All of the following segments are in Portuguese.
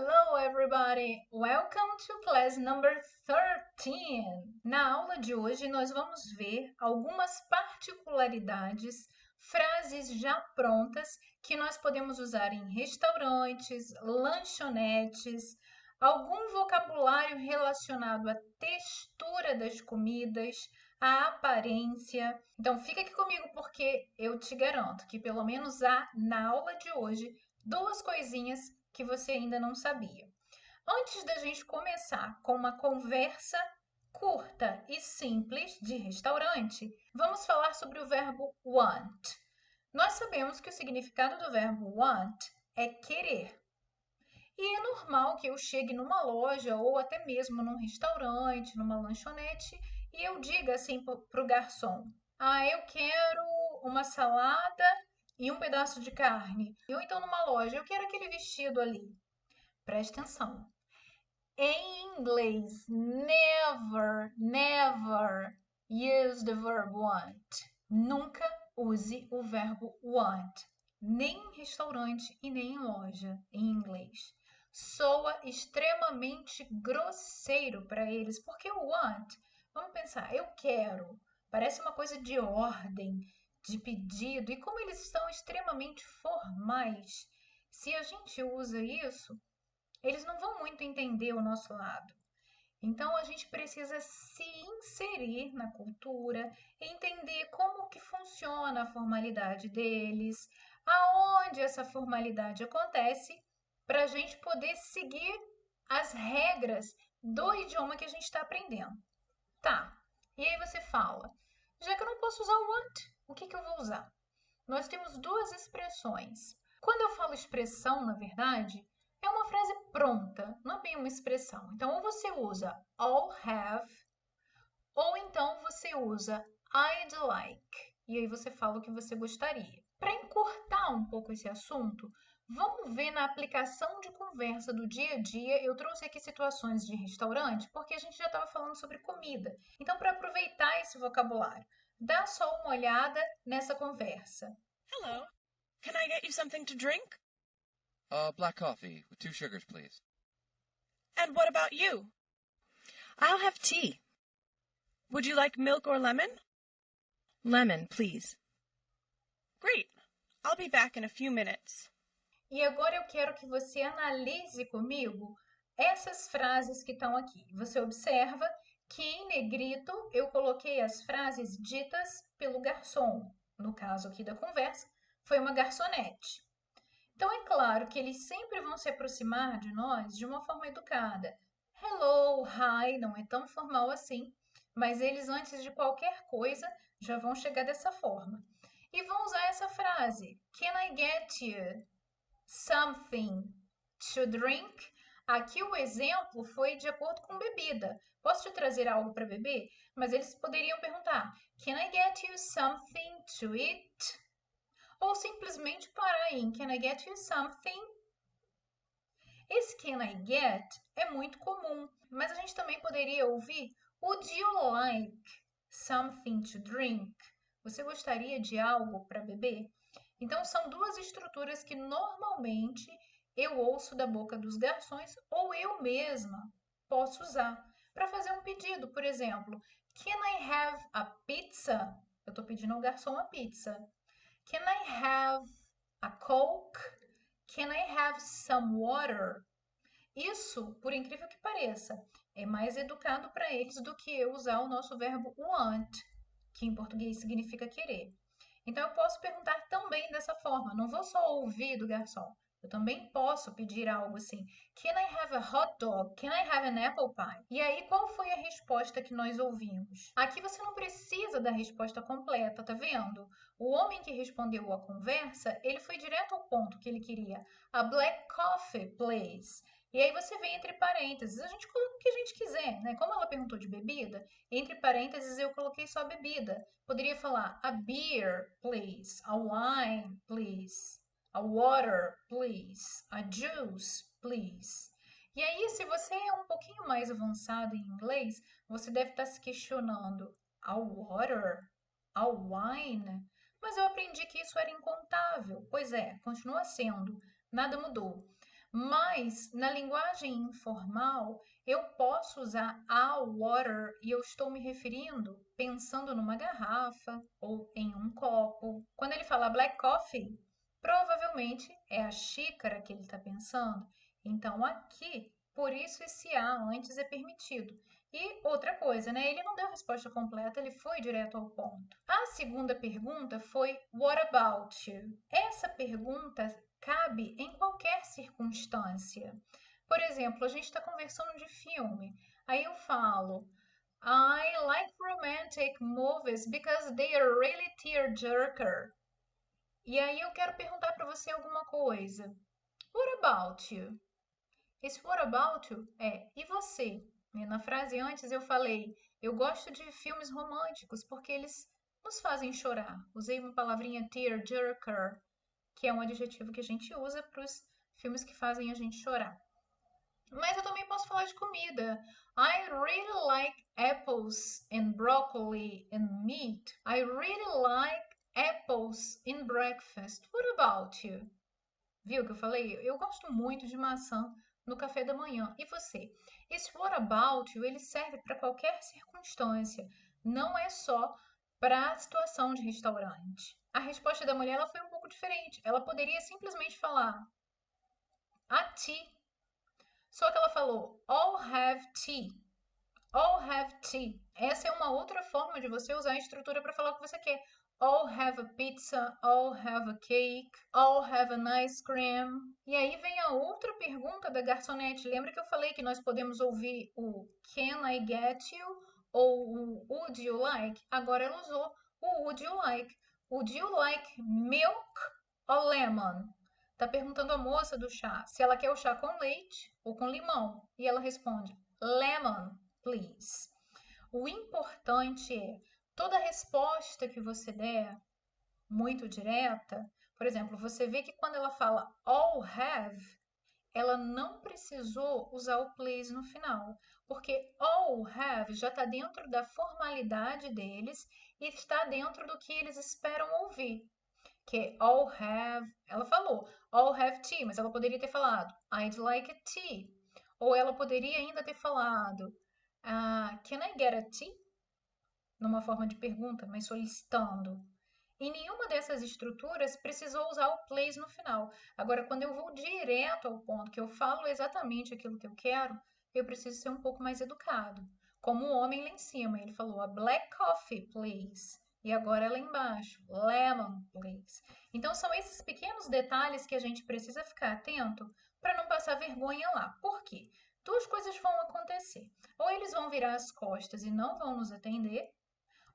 Hello, everybody! Welcome to class number 13. Na aula de hoje, nós vamos ver algumas particularidades, frases já prontas que nós podemos usar em restaurantes, lanchonetes, algum vocabulário relacionado à textura das comidas, à aparência. Então, fica aqui comigo porque eu te garanto que pelo menos há na aula de hoje duas coisinhas que você ainda não sabia. Antes da gente começar com uma conversa curta e simples de restaurante, vamos falar sobre o verbo want. Nós sabemos que o significado do verbo want é querer. E é normal que eu chegue numa loja ou até mesmo num restaurante, numa lanchonete, e eu diga assim para o garçom: eu quero uma salada e um pedaço de carne. Ou então numa loja, eu quero aquele vestido ali. Preste atenção. Em inglês, never use the verb want. Nunca use o verbo want, nem em restaurante e nem em loja, em inglês. Soa extremamente grosseiro para eles, porque o want, vamos pensar, eu quero, parece uma coisa de ordem, de pedido, e como eles estão extremamente formais, se a gente usa isso, eles não vão muito entender o nosso lado. Então a gente precisa se inserir na cultura, entender como que funciona a formalidade deles, aonde essa formalidade acontece, para a gente poder seguir as regras do idioma que a gente está aprendendo. Tá, e aí você fala, já que eu não posso usar o want, o que eu vou usar? Nós temos duas expressões. Quando eu falo expressão, na verdade, é uma frase pronta, não é bem uma expressão. Então, ou você usa I'll have, ou então você usa I'd like. E aí você fala o que você gostaria. Para encurtar um pouco esse assunto, vamos ver na aplicação de conversa do dia a dia. Eu trouxe aqui situações de restaurante, porque a gente já estava falando sobre comida. Então, para aproveitar esse vocabulário, dá só uma olhada nessa conversa. Hello. Can I get you something to drink? Black coffee with 2 sugars, please. And what about you? I'll have tea. Would you like milk or lemon? Lemon, please. Great. I'll be back in a few minutes. E agora eu quero que você analise comigo essas frases que estão aqui. Você observa que em negrito eu coloquei as frases ditas pelo garçom. No caso aqui da conversa, foi uma garçonete. Então é claro que eles sempre vão se aproximar de nós de uma forma educada. Hello, hi, não é tão formal assim, mas eles antes de qualquer coisa já vão chegar dessa forma. E vão usar essa frase: Can I get you something to drink? Aqui o exemplo foi de acordo com bebida. Posso te trazer algo para beber? Mas eles poderiam perguntar: Can I get you something to eat? Ou simplesmente parar em Can I get you something? Esse can I get é muito comum, mas a gente também poderia ouvir Would you like something to drink? Você gostaria de algo para beber? Então, são duas estruturas que normalmente eu ouço da boca dos garçons ou eu mesma posso usar para fazer um pedido. Por exemplo, Can I have a pizza? Eu estou pedindo ao garçom a pizza. Can I have a Coke? Can I have some water? Isso, por incrível que pareça, é mais educado para eles do que eu usar o nosso verbo want, que em português significa querer. Então eu posso perguntar também dessa forma, não vou só ouvir do garçom. Eu também posso pedir algo assim: Can I have a hot dog? Can I have an apple pie? E aí, qual foi a resposta que nós ouvimos? Aqui você não precisa da resposta completa, tá vendo? O homem que respondeu a conversa, ele foi direto ao ponto que ele queria. A black coffee, please. E aí você vê entre parênteses, a gente coloca o que a gente quiser, né? Como ela perguntou de bebida, entre parênteses eu coloquei só bebida. Poderia falar a beer, please, a wine, please, a water, please, a juice, please. E aí, se você é um pouquinho mais avançado em inglês, você deve estar se questionando: a water? A wine? Mas eu aprendi que isso era incontável. Pois é, continua sendo. Nada mudou. Mas, na linguagem informal, eu posso usar a water e eu estou me referindo pensando numa garrafa ou em um copo. Quando ele fala black coffee, provavelmente é a xícara que ele está pensando. Então, aqui, por isso esse a antes é permitido. E outra coisa, né? Ele não deu a resposta completa, ele foi direto ao ponto. A segunda pergunta foi What about you? Essa pergunta cabe em qualquer circunstância. Por exemplo, a gente está conversando de filme. Aí eu falo I like romantic movies because they are really tearjerker. E aí eu quero perguntar para você alguma coisa. What about you? Esse what about you é e você? E na frase antes eu falei, eu gosto de filmes românticos porque eles nos fazem chorar. Usei uma palavrinha tearjerker, que é um adjetivo que a gente usa para os filmes que fazem a gente chorar. Mas eu também posso falar de comida. I really like apples and broccoli and meat. I really like apples in breakfast. What about you? Viu o que eu falei? Eu gosto muito de maçã no café da manhã. E você? Esse what about you, ele serve para qualquer circunstância. Não é só para a situação de restaurante. A resposta da mulher ela foi um pouco diferente. Ela poderia simplesmente falar a tea. Só que ela falou all have tea. All have tea. Essa é uma outra forma de você usar a estrutura para falar o que você quer. All have a pizza, all have a cake, all have an ice cream. E aí vem a outra pergunta da garçonete. Lembra que eu falei que nós podemos ouvir o can I get you ou o would you like? Agora ela usou o would you like. Would you like milk or lemon? Tá perguntando a moça do chá se ela quer o chá com leite ou com limão. E ela responde lemon, please. O importante é toda resposta que você der muito direta, por exemplo, você vê que quando ela fala all have, ela não precisou usar o please no final, porque all have já está dentro da formalidade deles e está dentro do que eles esperam ouvir. Que all have, ela falou all have tea, mas ela poderia ter falado I'd like a tea. Ou ela poderia ainda ter falado can I get a tea? Numa forma de pergunta, mas solicitando. Em nenhuma dessas estruturas precisou usar o please no final. Agora, quando eu vou direto ao ponto, que eu falo exatamente aquilo que eu quero, eu preciso ser um pouco mais educado. Como o homem lá em cima, ele falou a black coffee, please. E agora lá embaixo, lemon, please. Então, são esses pequenos detalhes que a gente precisa ficar atento para não passar vergonha lá. Por quê? Duas coisas vão acontecer. Ou eles vão virar as costas e não vão nos atender,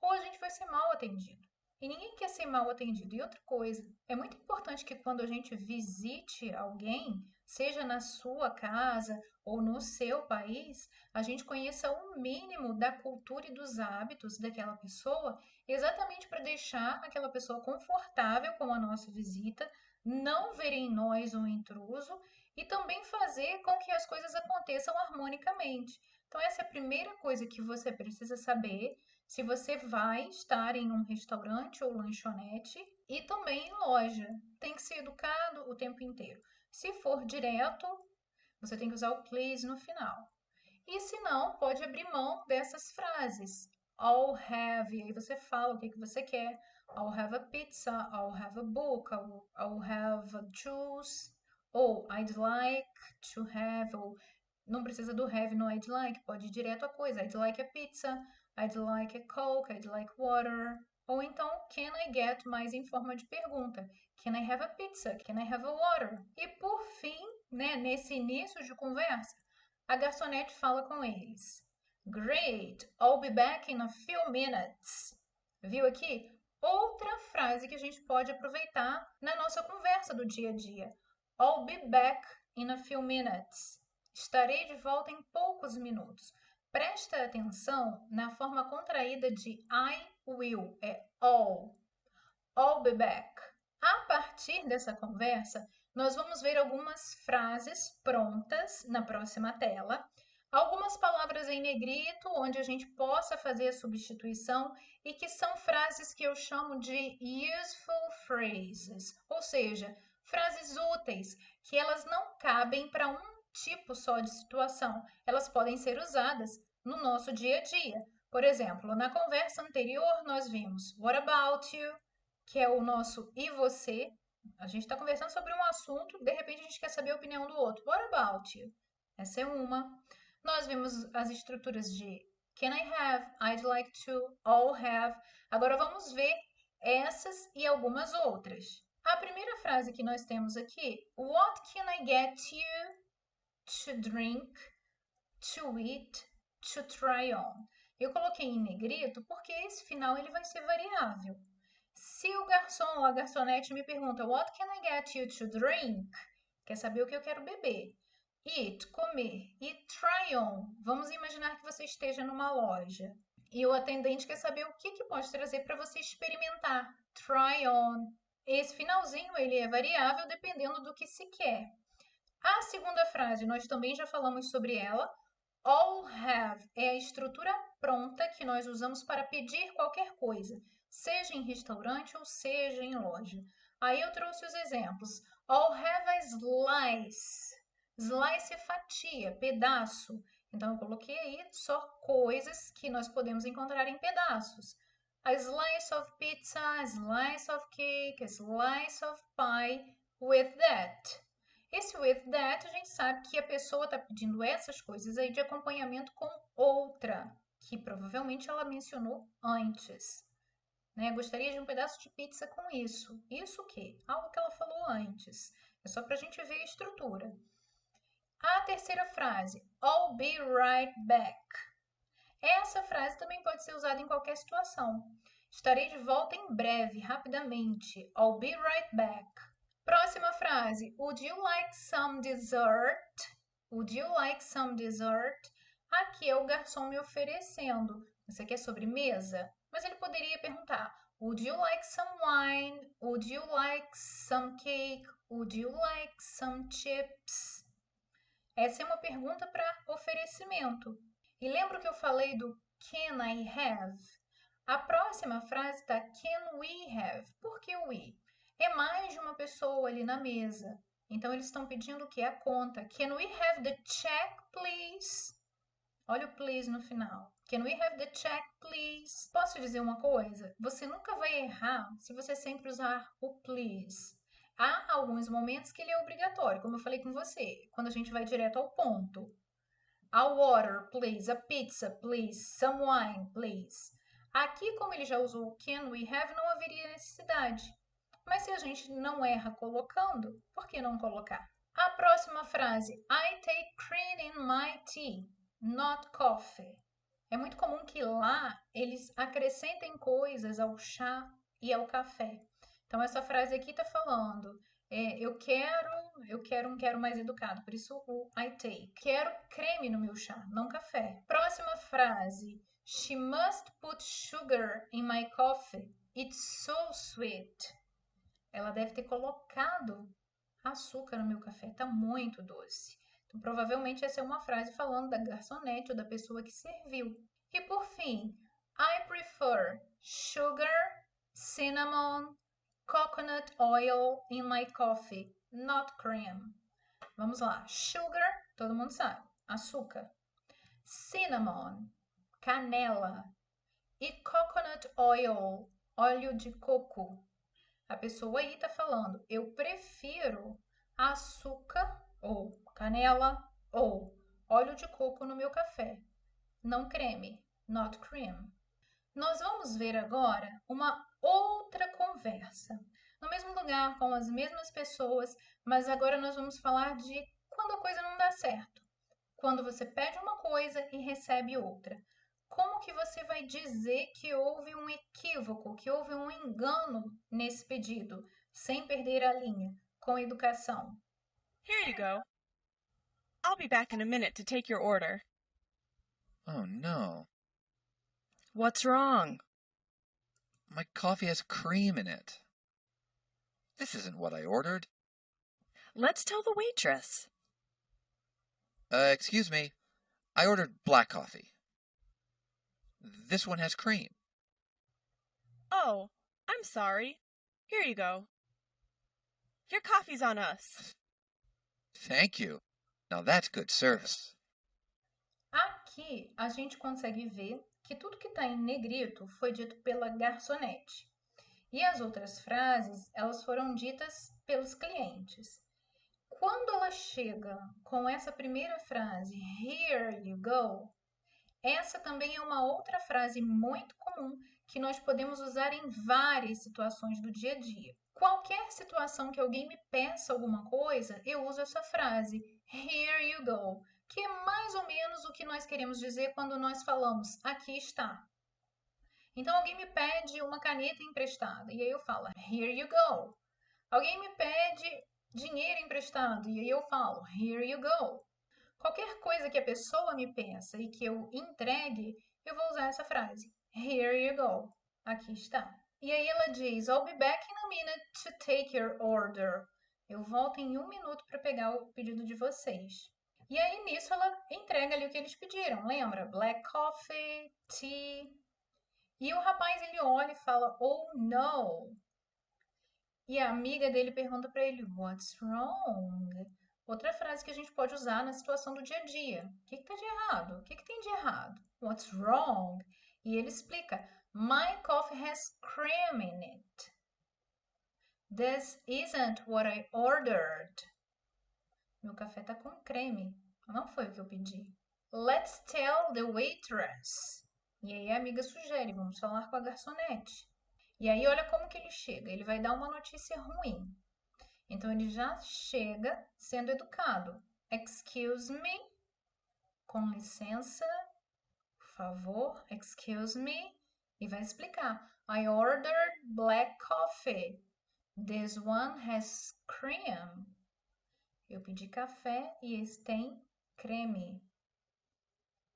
ou a gente vai ser mal atendido. E ninguém quer ser mal atendido. E outra coisa, é muito importante que quando a gente visite alguém, seja na sua casa ou no seu país, a gente conheça o mínimo da cultura e dos hábitos daquela pessoa, exatamente para deixar aquela pessoa confortável com a nossa visita, não ver em nós um intruso e também fazer com que as coisas aconteçam harmonicamente. Então, essa é a primeira coisa que você precisa saber se você vai estar em um restaurante ou lanchonete e também em loja. Tem que ser educado o tempo inteiro. Se for direto, você tem que usar o please no final. E se não, pode abrir mão dessas frases. I'll have, e aí você fala o que você quer. I'll have a pizza, I'll have a book, I'll have a juice, ou I'd like to have, ou não precisa do have no I'd like, pode ir direto à coisa. I'd like a pizza, I'd like a Coke, I'd like water. Ou então, can I get, mais em forma de pergunta. Can I have a pizza? Can I have a water? E por fim, né, nesse início de conversa, a garçonete fala com eles. Great, I'll be back in a few minutes. Viu aqui? Outra frase que a gente pode aproveitar na nossa conversa do dia a dia. I'll be back in a few minutes. Estarei de volta em poucos minutos. Presta atenção na forma contraída de I will, é all. I'll be back. A partir dessa conversa, nós vamos ver algumas frases prontas na próxima tela, algumas palavras em negrito, onde a gente possa fazer a substituição e que são frases que eu chamo de useful phrases, ou seja, frases úteis, que elas não cabem para um tipo só de situação. Elas podem ser usadas no nosso dia a dia. Por exemplo, na conversa anterior, nós vimos What about you? Que é o nosso e você. A gente está conversando sobre um assunto, de repente a gente quer saber a opinião do outro. What about you? Essa é uma. Nós vimos as estruturas de Can I have? I'd like to. All have. Agora vamos ver essas e algumas outras. A primeira frase que nós temos aqui, What can I get you to drink, to eat, to try on? Eu coloquei em negrito porque esse final ele vai ser variável. Se o garçom ou a garçonete me pergunta What can I get you to drink? Quer saber o que eu quero beber. Eat, comer. E try on. Vamos imaginar que você esteja numa loja. E o atendente quer saber o que pode trazer para você experimentar. Try on. Esse finalzinho ele é variável dependendo do que se quer. A segunda frase, nós também já falamos sobre ela. All have é a estrutura pronta que nós usamos para pedir qualquer coisa, seja em restaurante ou seja em loja. Aí eu trouxe os exemplos. All have a slice. Slice é fatia, pedaço. Então eu coloquei aí só coisas que nós podemos encontrar em pedaços. A slice of pizza, a slice of cake, a slice of pie, with that. Esse with that, a gente sabe que a pessoa está pedindo essas coisas aí de acompanhamento com outra, que provavelmente ela mencionou antes. Né? Gostaria de um pedaço de pizza com isso. Isso o quê? Algo que ela falou antes. É só para a gente ver a estrutura. A terceira frase, I'll be right back. Essa frase também pode ser usada em qualquer situação. Estarei de volta em breve, rapidamente. I'll be right back. Próxima frase, Would you like some dessert? Would you like some dessert? Aqui é o garçom me oferecendo. Você quer sobremesa? Mas ele poderia perguntar, Would you like some wine? Would you like some cake? Would you like some chips? Essa é uma pergunta para oferecimento. E lembra que eu falei do can I have? A próxima frase está can we have? Por que we? É mais de uma pessoa ali na mesa. Então, eles estão pedindo o que? A conta. Can we have the check, please? Olha o please no final. Can we have the check, please? Posso dizer uma coisa? Você nunca vai errar se você sempre usar o please. Há alguns momentos que ele é obrigatório, como eu falei com você, quando a gente vai direto ao ponto. A water, please. A pizza, please. Some wine, please. Aqui, como ele já usou can we have, não haveria necessidade. Mas se a gente não erra colocando, por que não colocar? A próxima frase, I take cream in my tea, not coffee. É muito comum que lá eles acrescentem coisas ao chá e ao café. Então, essa frase aqui está falando, eu quero mais educado, por isso o I take. Quero creme no meu chá, não café. Próxima frase, she must put sugar in my coffee, it's so sweet. Ela deve ter colocado açúcar no meu café, está muito doce. Então, provavelmente essa é uma frase falando da garçonete ou da pessoa que serviu. E por fim, I prefer sugar, cinnamon, coconut oil in my coffee, not cream. Vamos lá. Sugar, todo mundo sabe, açúcar. Cinnamon, canela. E coconut oil, óleo de coco. A pessoa aí está falando, eu prefiro açúcar ou canela ou óleo de coco no meu café, não creme, not cream. Nós vamos ver agora uma outra conversa, no mesmo lugar, com as mesmas pessoas, mas agora nós vamos falar de quando a coisa não dá certo. Quando você pede uma coisa e recebe outra. Como que você vai dizer que houve um equívoco, que houve um engano nesse pedido, sem perder a linha, com educação? Here you go. I'll be back in a minute to take your order. Oh, no. What's wrong? My coffee has cream in it. This isn't what I ordered. Let's tell the waitress. Excuse me. I ordered black coffee. This one has cream. Oh, I'm sorry. Here you go. Your coffee's on us. Thank you. Now that's good service. Aqui a gente consegue ver que tudo que está em negrito foi dito pela garçonete. E as outras frases, elas foram ditas pelos clientes. Quando ela chega com essa primeira frase, here you go, essa também é uma outra frase muito comum que nós podemos usar em várias situações do dia a dia. Qualquer situação que alguém me peça alguma coisa, eu uso essa frase, here you go, que é mais ou menos o que nós queremos dizer quando nós falamos, aqui está. Então, alguém me pede uma caneta emprestada, e aí eu falo, here you go. Alguém me pede dinheiro emprestado, e aí eu falo, here you go. Qualquer coisa que a pessoa me peça e que eu entregue, eu vou usar essa frase, here you go, aqui está. E aí ela diz, I'll be back in a minute to take your order. Eu volto em 1 minuto para pegar o pedido de vocês. E aí nisso ela entrega ali o que eles pediram, lembra? Black coffee, tea. E o rapaz ele olha e fala, oh no. E a amiga dele pergunta para ele, what's wrong? Outra frase que a gente pode usar na situação do dia a dia. O que está de errado? O que tem de errado? What's wrong? E ele explica, my coffee has cream in it. This isn't what I ordered. Meu café está com creme. Não foi o que eu pedi. Let's tell the waitress. E aí a amiga sugere, vamos falar com a garçonete. E aí olha como que ele chega. Ele vai dar uma notícia ruim. Então ele já chega sendo educado. Excuse me. Com licença. Por favor. Excuse me. E vai explicar. I ordered black coffee. This one has cream. Eu pedi café e esse tem creme.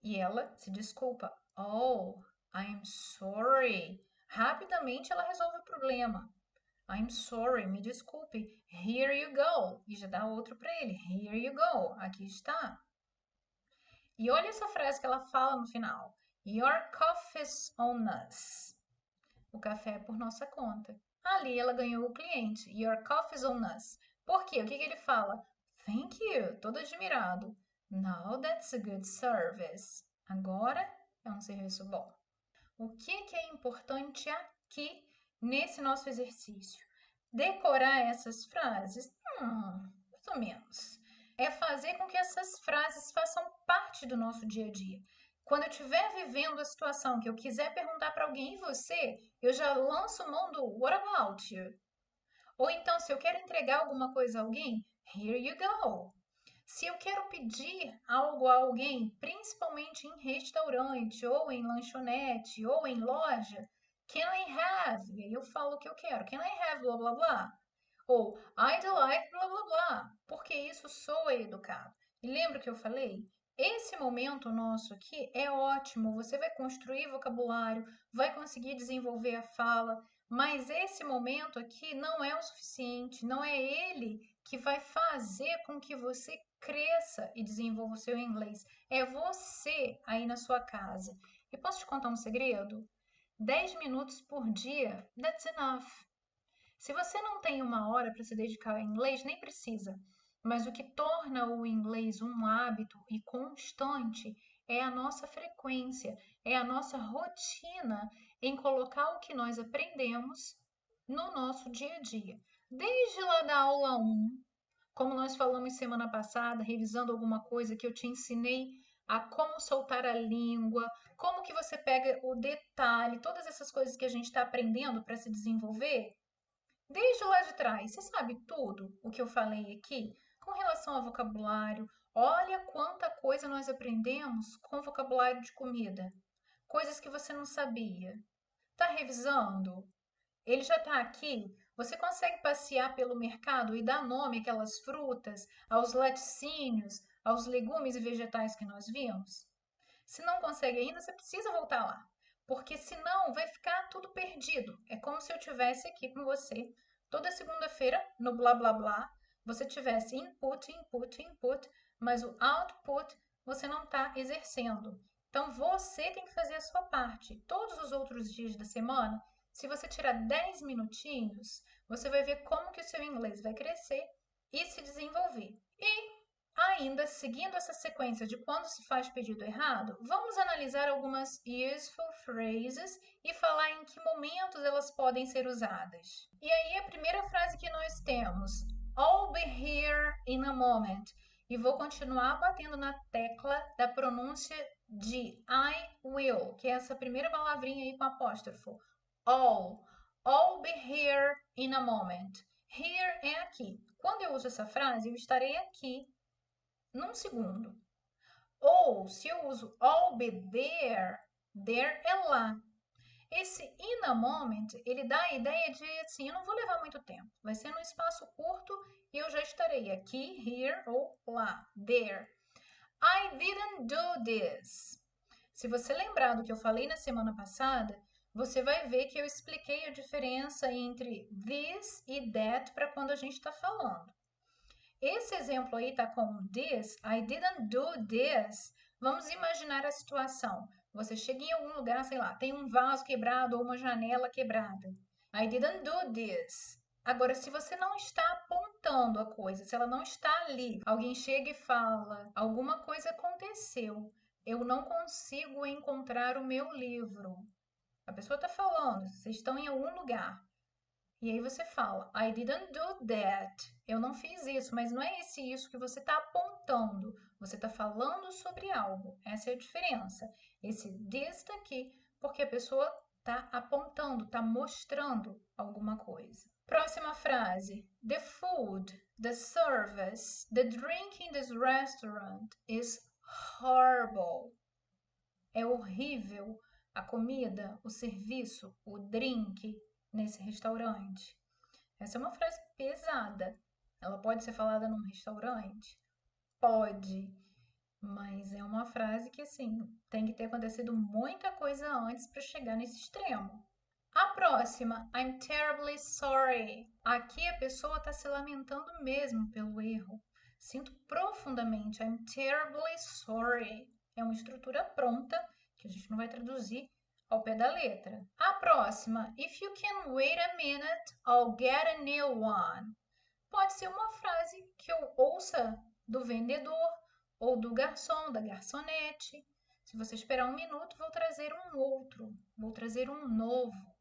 E ela se desculpa. Oh, I'm sorry. Rapidamente ela resolve o problema. I'm sorry, me desculpe. Here you go. E já dá outro para ele. Here you go. Aqui está. E olha essa frase que ela fala no final. Your coffee's on us. O café é por nossa conta. Ali ela ganhou o cliente. Your coffee's on us. Por quê? O que ele fala? Thank you. Todo admirado. Now that's a good service. Agora é um serviço bom. O que é importante aqui nesse nosso exercício? Decorar essas frases? Mais ou menos. É fazer com que essas frases façam parte do nosso dia a dia. Quando eu estiver vivendo a situação que eu quiser perguntar para alguém, e você? Eu já lanço mão do what about you? Ou então, se eu quero entregar alguma coisa a alguém, here you go. Se eu quero pedir algo a alguém, principalmente em restaurante, ou em lanchonete, ou em loja, can I have? E aí eu falo o que eu quero. Can I have blá blá blá? Ou I'd like blá blá blá. Porque isso soa educado. E lembra que eu falei? Esse momento nosso aqui é ótimo. Você vai construir vocabulário, vai conseguir desenvolver a fala, mas esse momento aqui não é o suficiente, não é ele que vai fazer com que você cresça e desenvolva o seu inglês. É você aí na sua casa. E posso te contar um segredo? 10 minutos por dia, that's enough. Se você não tem 1 hora para se dedicar ao inglês, nem precisa. Mas o que torna o inglês um hábito e constante é a nossa frequência, é a nossa rotina em colocar o que nós aprendemos no nosso dia a dia. Desde lá da aula 1, como nós falamos semana passada, revisando alguma coisa que eu te ensinei a como soltar a língua, como que você pega o detalhe, todas essas coisas que a gente está aprendendo para se desenvolver. Desde lá de trás, você sabe tudo o que eu falei aqui com relação ao vocabulário? Olha quanta coisa nós aprendemos com vocabulário de comida. Coisas que você não sabia. Tá revisando? Ele já está aqui? Você consegue passear pelo mercado e dar nome àquelas frutas, aos laticínios, aos legumes e vegetais que nós vimos? Se não consegue ainda, você precisa voltar lá. Porque senão vai ficar tudo perdido. É como se eu estivesse aqui com você toda segunda-feira no blá blá blá. Você tivesse input, input, input, mas o output você não está exercendo. Então você tem que fazer a sua parte. Todos os outros dias da semana, se você tirar 10 minutinhos, você vai ver como que o seu inglês vai crescer e se desenvolver. E, ainda seguindo essa sequência de quando se faz pedido errado, vamos analisar algumas useful phrases e falar em que momentos elas podem ser usadas. E aí, a primeira frase que nós temos, I'll be here in a moment. E vou continuar batendo na tecla da pronúncia de I will, que é essa primeira palavrinha aí com apóstrofo. I'll be here in a moment. Here é aqui. Quando eu uso essa frase, eu estarei aqui num segundo. Ou, se eu uso I'll be there, there é lá. Esse in a moment, ele dá a ideia de, assim, eu não vou levar muito tempo. Vai ser num espaço curto e eu já estarei aqui, here, ou lá, there. I didn't do this. Se você lembrar do que eu falei na semana passada, você vai ver que eu expliquei a diferença entre this e that para quando a gente está falando. Esse exemplo aí tá com this, I didn't do this. Vamos imaginar a situação. Você chega em algum lugar, sei lá, tem um vaso quebrado ou uma janela quebrada. I didn't do this. Agora, se você não está apontando a coisa, se ela não está ali, alguém chega e fala, alguma coisa aconteceu, eu não consigo encontrar o meu livro. A pessoa está falando, vocês estão em algum lugar. E aí você fala, I didn't do that. Eu não fiz isso, mas não é esse isso que você está apontando. Você está falando sobre algo. Essa é a diferença. Esse this está aqui porque a pessoa está apontando, está mostrando alguma coisa. Próxima frase. The food, the service, the drink in this restaurant is horrible. É horrível a comida, o serviço, o drink nesse restaurante. Essa é uma frase pesada. Ela pode ser falada num restaurante? Pode. Mas é uma frase que, assim, tem que ter acontecido muita coisa antes para chegar nesse extremo. A próxima, I'm terribly sorry. Aqui a pessoa está se lamentando mesmo pelo erro. Sinto profundamente, I'm terribly sorry. É uma estrutura pronta que a gente não vai traduzir ao pé da letra. A próxima, if you can wait a minute, I'll get a new one. Pode ser uma frase que eu ouça do vendedor ou do garçom, da garçonete. Se você esperar um minuto, vou trazer um outro, vou trazer um novo.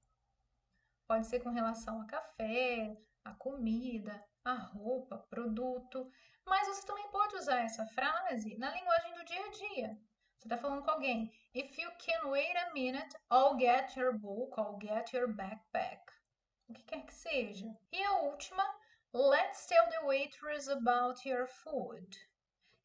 Pode ser com relação a café, a comida, a roupa, produto. Mas você também pode usar essa frase na linguagem do dia a dia. Você está falando com alguém. If you can wait a minute, I'll get your book, I'll get your backpack. O que quer que seja. E a última, let's tell the waitress about your food.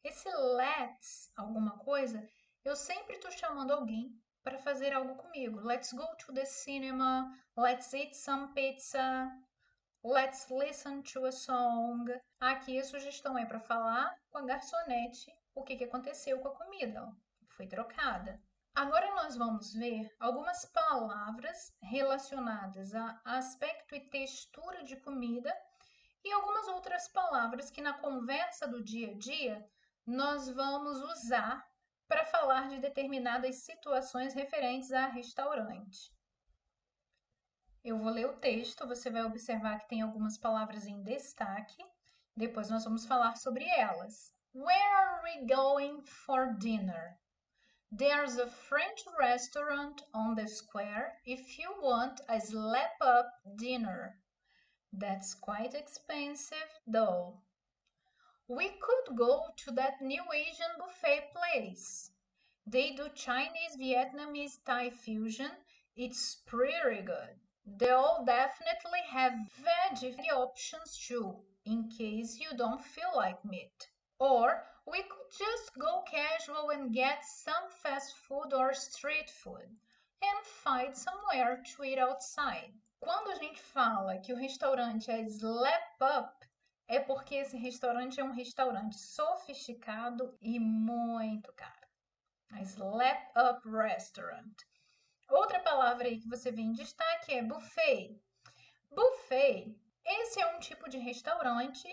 Esse let's, alguma coisa, eu sempre estou chamando alguém para fazer algo comigo. Let's go to the cinema, let's eat some pizza, let's listen to a song. Aqui a sugestão é para falar com a garçonete o que aconteceu com a comida. Foi trocada. Agora nós vamos ver algumas palavras relacionadas a aspecto e textura de comida e algumas outras palavras que na conversa do dia a dia nós vamos usar para falar de determinadas situações referentes a restaurante. Eu vou ler o texto, você vai observar que tem algumas palavras em destaque, depois nós vamos falar sobre elas. Where are we going for dinner? There's a French restaurant on the square if you want a slap-up dinner. That's quite expensive, though. We could go to that new Asian buffet place. They do Chinese, Vietnamese, Thai fusion. It's pretty good. They'll definitely have veggie options too, in case you don't feel like meat. Or we could just go casual and get some fast food or street food and find somewhere to eat outside. Quando a gente fala que o restaurante é slap up, é porque esse restaurante é um restaurante sofisticado e muito caro. A slap up restaurant. Outra palavra aí que você vê em destaque é buffet. Buffet, esse é um tipo de restaurante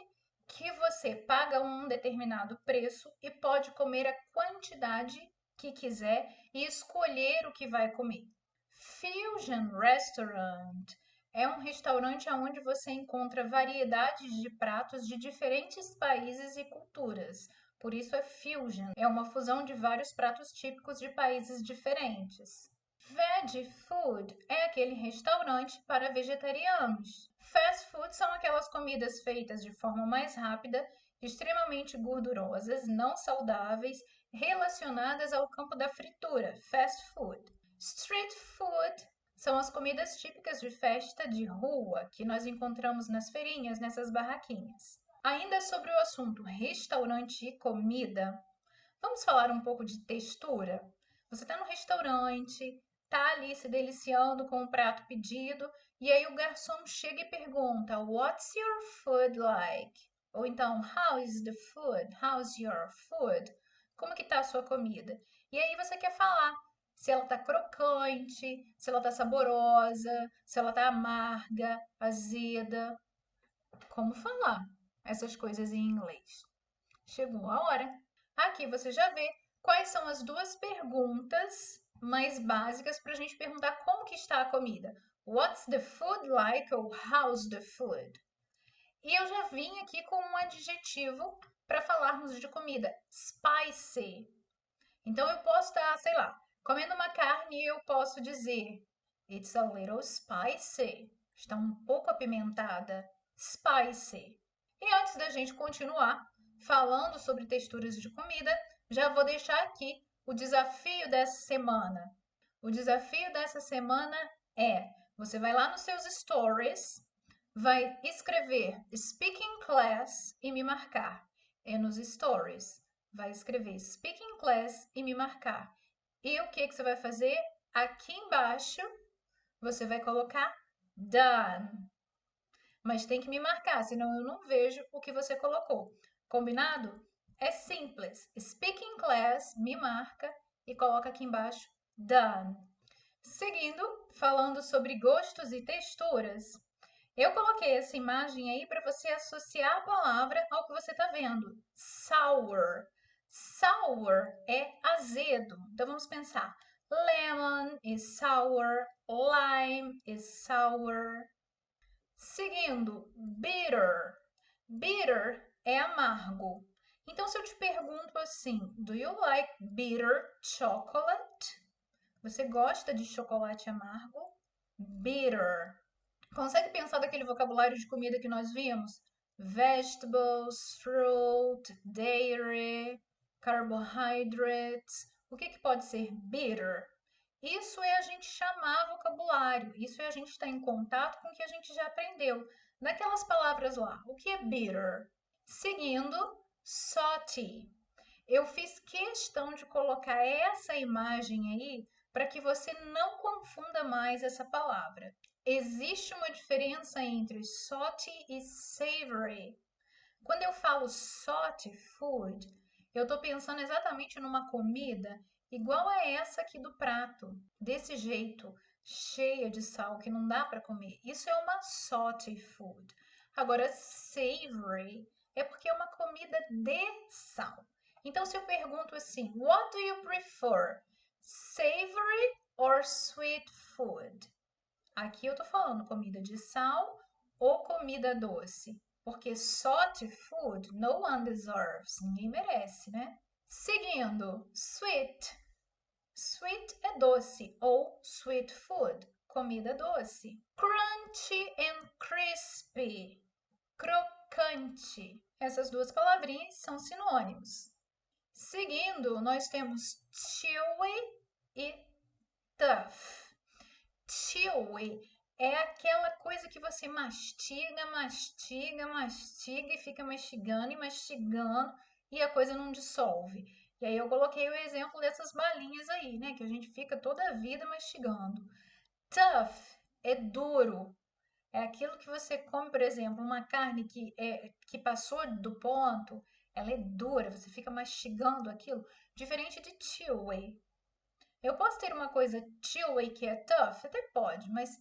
que você paga um determinado preço e pode comer a quantidade que quiser e escolher o que vai comer. Fusion Restaurant é um restaurante onde você encontra variedades de pratos de diferentes países e culturas. Por isso é fusion, é uma fusão de vários pratos típicos de países diferentes. Veg food é aquele restaurante para vegetarianos. Fast food são aquelas comidas feitas de forma mais rápida, extremamente gordurosas, não saudáveis, relacionadas ao campo da fritura, fast food. Street food são as comidas típicas de festa de rua que nós encontramos nas feirinhas, nessas barraquinhas. Ainda sobre o assunto restaurante e comida, vamos falar um pouco de textura? Você está no restaurante, está ali se deliciando com o prato pedido, e aí o garçom chega e pergunta: What's your food like? Ou então, How is the food? How's your food? Como que está a sua comida? E aí você quer falar se ela está crocante, se ela está saborosa, se ela está amarga, azeda. Como falar essas coisas em inglês? Chegou a hora. Aqui você já vê quais são as duas perguntas mais básicas para a gente perguntar como que está a comida. What's the food like ou how's the food? E eu já vim aqui com um adjetivo para falarmos de comida, spicy. Então eu posso estar, sei lá, comendo uma carne e eu posso dizer It's a little spicy. Está um pouco apimentada. Spicy. E antes da gente continuar falando sobre texturas de comida, já vou deixar aqui o desafio dessa semana. O desafio dessa semana é: você vai lá nos seus stories, vai escrever Speaking Class e me marcar. E nos stories, vai escrever Speaking Class e me marcar. E o que você vai fazer? Aqui embaixo, você vai colocar Done. Mas tem que me marcar, senão eu não vejo o que você colocou. Combinado? É simples. Speaking Class, me marca e coloca aqui embaixo Done. Seguindo, falando sobre gostos e texturas, eu coloquei essa imagem aí para você associar a palavra ao que você está vendo. Sour. Sour é azedo. Então vamos pensar. Lemon is sour. Lime is sour. Seguindo, bitter. Bitter é amargo. Então, se eu te pergunto assim, do you like bitter chocolate? Você gosta de chocolate amargo? Bitter. Consegue pensar daquele vocabulário de comida que nós vimos? Vegetables, fruit, dairy, carbohydrates. O que pode ser bitter? Isso é a gente chamar vocabulário, isso é a gente estar em contato com o que a gente já aprendeu. Naquelas palavras lá, o que é bitter? Seguindo, salty. Eu fiz questão de colocar essa imagem aí para que você não confunda mais essa palavra. Existe uma diferença entre salty e savory. Quando eu falo salty food, eu estou pensando exatamente numa comida igual a essa aqui do prato, desse jeito, cheia de sal que não dá para comer. Isso é uma salty food. Agora, savory é porque é uma comida de sal. Então, se eu pergunto assim, what do you prefer? Savory or sweet food? Aqui eu tô falando comida de sal ou comida doce. Porque salty food no one deserves. Ninguém merece, né? Seguindo, sweet. Sweet é doce ou sweet food, comida doce. Crunchy and crispy. Crocante. Essas duas palavrinhas são sinônimos. Seguindo, nós temos chewy e tough. Chewy é aquela coisa que você mastiga, mastiga, mastiga e fica mastigando e mastigando e a coisa não dissolve. E aí eu coloquei o exemplo dessas balinhas aí, né? Que a gente fica toda a vida mastigando. Tough é duro. É aquilo que você come, por exemplo, uma carne que passou do ponto, ela é dura, você fica mastigando aquilo. Diferente de chewy. Eu posso ter uma coisa chewy que é tough? Até pode, mas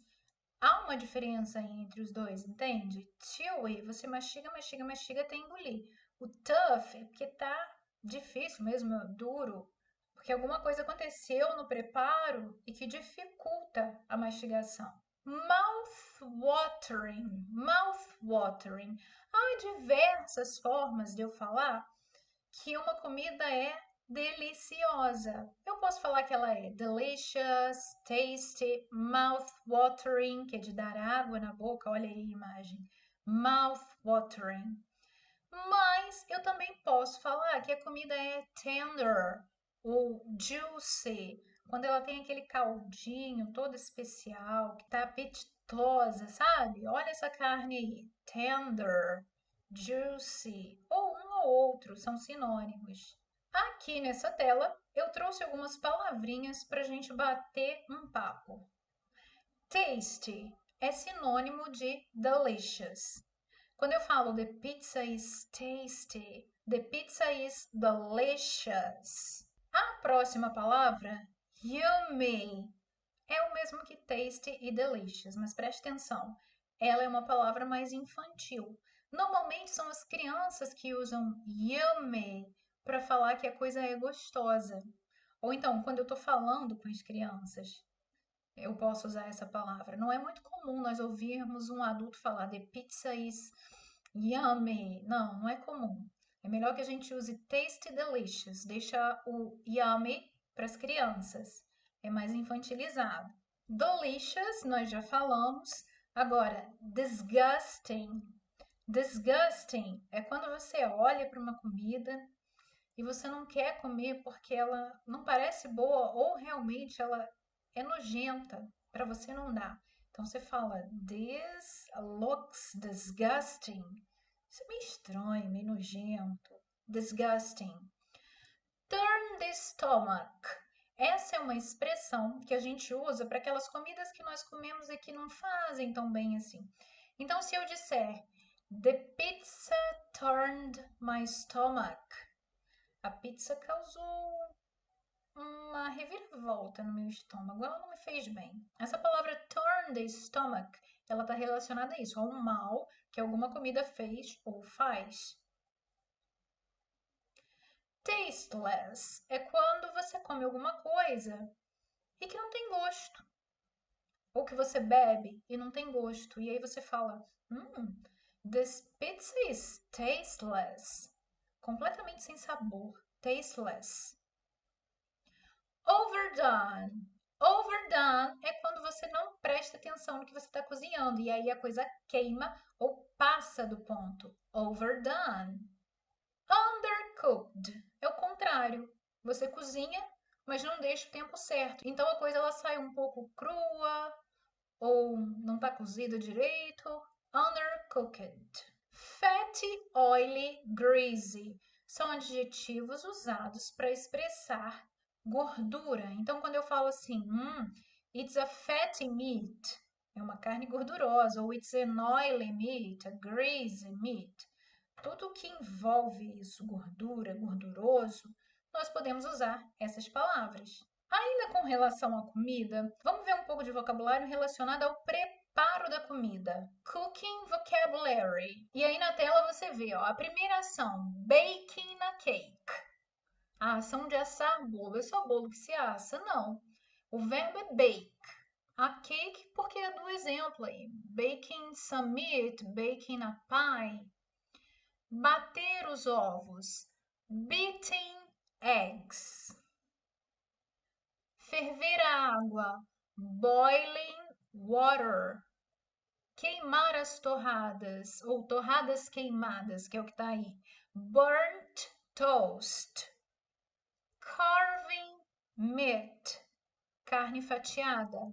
há uma diferença entre os dois, entende? Chewy, você mastiga, mastiga, mastiga até engolir. O tough é porque tá difícil mesmo, duro, porque alguma coisa aconteceu no preparo e que dificulta a mastigação. Mouth-watering, mouth-watering. Há diversas formas de eu falar que uma comida é deliciosa. Eu posso falar que ela é delicious, tasty, mouth-watering, que é de dar água na boca. Olha aí a imagem. Mouth-watering. Mas eu também posso falar que a comida é tender ou juicy, quando ela tem aquele caldinho todo especial, que tá apetitosa, sabe? Olha essa carne aí, tender, juicy, ou um ou outro, são sinônimos. Aqui nessa tela, eu trouxe algumas palavrinhas para a gente bater um papo. Tasty é sinônimo de delicious. Quando eu falo the pizza is tasty, the pizza is delicious. A próxima palavra, yummy, é o mesmo que tasty e delicious, mas preste atenção, ela é uma palavra mais infantil. Normalmente são as crianças que usam yummy para falar que a coisa é gostosa. Ou então, quando eu estou falando com as crianças, eu posso usar essa palavra. Não é muito comum nós ouvirmos um adulto falar the pizza is yummy. Não, não é comum. É melhor que a gente use tasty delicious. Deixa o yummy para as crianças. É mais infantilizado. Delicious, nós já falamos. Agora, disgusting. Disgusting é quando você olha para uma comida e você não quer comer porque ela não parece boa ou realmente ela é nojenta, para você não dá. Então você fala, this looks disgusting. Isso é meio estranho, meio nojento. Disgusting. Turn the stomach. Essa é uma expressão que a gente usa para aquelas comidas que nós comemos e que não fazem tão bem assim. Então, se eu disser, the pizza turned my stomach. A pizza causou uma reviravolta no meu estômago, ela não me fez bem. Essa palavra turn the stomach, ela está relacionada a isso, a um mal que alguma comida fez ou faz. Tasteless é quando você come alguma coisa e que não tem gosto. Ou que você bebe e não tem gosto. E aí você fala, this pizza is tasteless. Completamente sem sabor. Tasteless. Overdone. Overdone é quando você não presta atenção no que você está cozinhando e aí a coisa queima ou passa do ponto. Overdone. Undercooked é o contrário. Você cozinha, mas não deixa o tempo certo. Então a coisa ela sai um pouco crua ou não está cozida direito. Undercooked. Fatty, oily, greasy são adjetivos usados para expressar gordura. Então, quando eu falo assim, it's a fatty meat, é uma carne gordurosa, ou it's an oily meat, a greasy meat. Tudo que envolve isso, gordura, gorduroso, nós podemos usar essas palavras. Ainda com relação à comida, vamos ver um pouco de vocabulário relacionado ao preparo da comida. Cooking vocabulary. E aí na tela você vê, a primeira ação, baking a cake. A ação de assar bolo. É só bolo que se assa? Não. O verbo é bake. A cake, porque é do exemplo aí. Baking some meat, baking a pie. Bater os ovos. Beating eggs. Ferver a água. Boiling water. Queimar as torradas, ou torradas queimadas, que é o que está aí. Burnt toast. Carving meat, carne fatiada.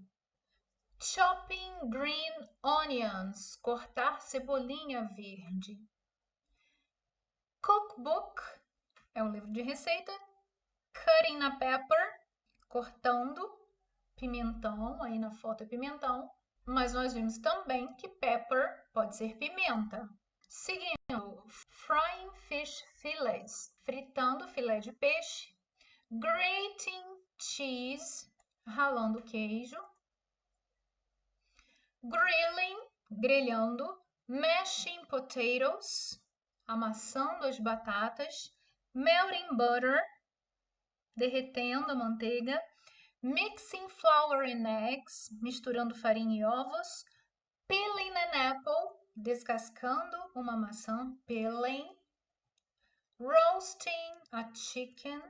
Chopping green onions, cortar cebolinha verde. Cookbook é um livro de receita. Cutting a pepper, cortando. Pimentão, aí na foto é pimentão. Mas nós vimos também que pepper pode ser pimenta. Seguindo, frying fish fillets, fritando filé de peixe. Grating cheese, ralando queijo. Grilling, grelhando. Mashing potatoes, amassando as batatas. Melting butter, derretendo a manteiga. Mixing flour and eggs, misturando farinha e ovos. Peeling an apple, descascando uma maçã, peeling. Roasting a chicken,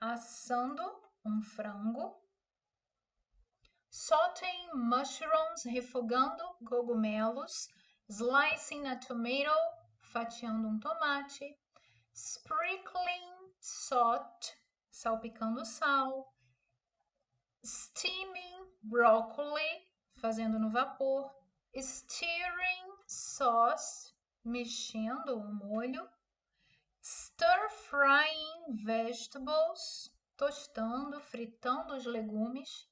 assando um frango. Sauteing mushrooms, refogando cogumelos. Slicing a tomato, fatiando um tomate. Sprinkling salt, salpicando sal. Steaming broccoli, fazendo no vapor. Stirring sauce, mexendo o molho. Stir-frying vegetables, tostando, fritando os legumes.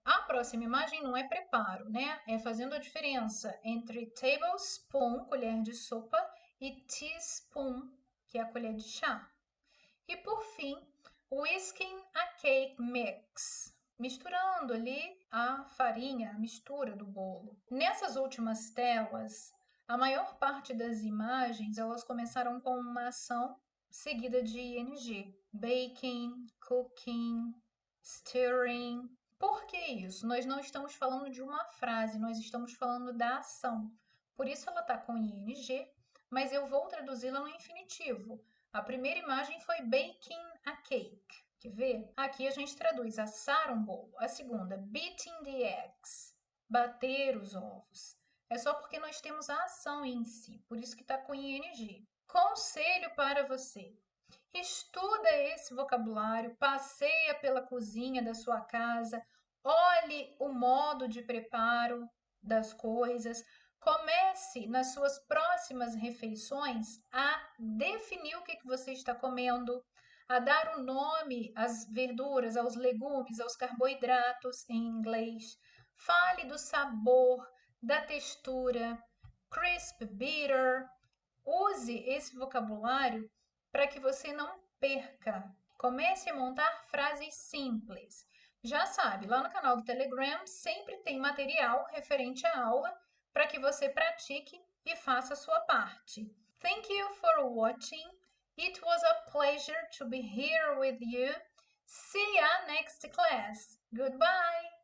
A próxima imagem não é preparo, né? É fazendo a diferença entre tablespoon, colher de sopa, e teaspoon, que é a colher de chá. E por fim, whisking a cake mix, misturando ali a farinha, a mistura do bolo. Nessas últimas telas, a maior parte das imagens, elas começaram com uma ação seguida de ing. Baking, cooking, stirring. Por que isso? Nós não estamos falando de uma frase, nós estamos falando da ação. Por isso ela está com ing, mas eu vou traduzi-la no infinitivo. A primeira imagem foi baking a cake. Quer ver? Aqui a gente traduz assar um bolo. A segunda, beating the eggs, bater os ovos. É só porque nós temos a ação em si, por isso que está com ing. Conselho para você. Estuda esse vocabulário, passeia pela cozinha da sua casa, olhe o modo de preparo das coisas, comece nas suas próximas refeições a definir o que você está comendo, a dar o nome às verduras, aos legumes, aos carboidratos em inglês. Fale do sabor, da textura, crisp, bitter. Use esse vocabulário para que você não perca. Comece a montar frases simples. Já sabe, lá no canal do Telegram sempre tem material referente à aula para que você pratique e faça a sua parte. Thank you for watching. It was a pleasure to be here with you. See ya next class. Goodbye!